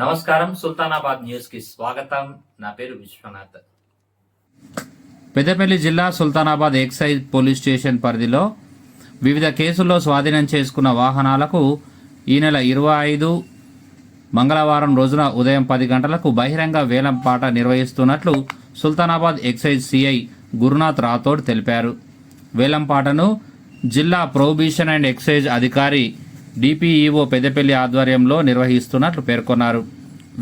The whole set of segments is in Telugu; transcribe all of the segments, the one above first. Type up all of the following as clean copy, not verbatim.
నమస్కారం, సుల్తానాబాద్ న్యూస్ కి స్వాగతం. నా పేరు విశ్వనాథ్. పెద్దపల్లి జిల్లా సుల్తానాబాద్ ఎక్సైజ్ పోలీస్ స్టేషన్ పరిధిలో వివిధ కేసుల్లో స్వాధీనం చేసుకున్న వాహనాలకు ఈ నెల 25 మంగళవారం రోజున ఉదయం 10 గంటలకు బహిరంగ వేలం పాట నిర్వహిస్తున్నట్లు సుల్తానాబాద్ ఎక్సైజ్ సిఐ గురునాథ్ రాథోడ్ తెలిపారు. వేలం పాటను జిల్లా ప్రొహిబిషన్ అండ్ ఎక్సైజ్ అధికారి డిపిఈఓ పెద్దపల్లి ఆధ్వర్యంలో నిర్వహిస్తున్నట్లు పేర్కొన్నారు.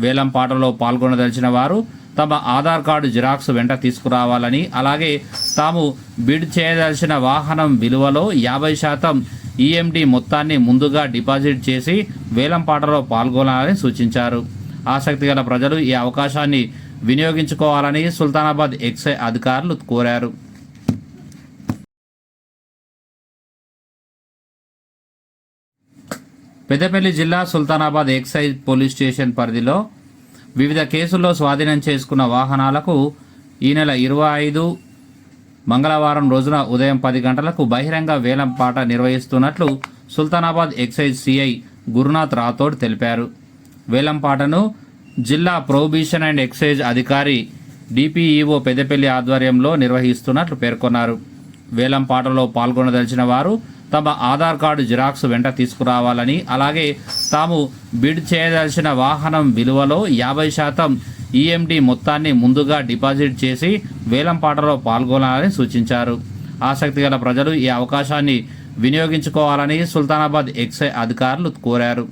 వేలం పాటలో పాల్గొనదలిచిన వారు తమ ఆధార్ కార్డు జిరాక్స్ వెంట తీసుకురావాలని, అలాగే తాము బిడ్ చేయదలిచిన వాహనం విలువలో 50% ఈఎండి మొత్తాన్ని ముందుగా డిపాజిట్ చేసి వేలం పాటలో పాల్గొనాలని సూచించారు. ఆసక్తి గల ప్రజలు ఈ అవకాశాన్ని వినియోగించుకోవాలని సుల్తానాబాద్ ఎక్సైజ్ అధికారులు కోరారు. పెద్దపల్లి జిల్లా సుల్తానాబాద్ ఎక్సైజ్ పోలీస్ స్టేషన్ పరిధిలో వివిధ కేసుల్లో స్వాధీనం చేసుకున్న వాహనాలకు ఈ నెల 25 మంగళవారం రోజున ఉదయం 10 గంటలకు బహిరంగ వేలం పాట నిర్వహిస్తున్నట్లు సుల్తానాబాద్ ఎక్సైజ్ సిఐ గురునాథ్ రాథోడ్ తెలిపారు. వేలం పాటను జిల్లా ప్రొహిబిషన్ అండ్ ఎక్సైజ్ అధికారి డిపిఈఓ పెద్దపల్లి ఆధ్వర్యంలో నిర్వహిస్తున్నట్లు పేర్కొన్నారు. వేలం పాటలో పాల్గొనదలిచిన వారు తమ ఆధార్ కార్డు జిరాక్స్ వెంట తీసుకురావాలని, అలాగే తాము బిడ్ చేయదలిచిన వాహనం విలువలో 50% ఈఎండి మొత్తాన్ని ముందుగా డిపాజిట్ చేసి వేలం పాటలో పాల్గొనాలని సూచించారు. ఆసక్తి గల ప్రజలు ఈ అవకాశాన్ని వినియోగించుకోవాలని సుల్తానాబాద్ ఎక్సైజ్ అధికారులు కోరారు.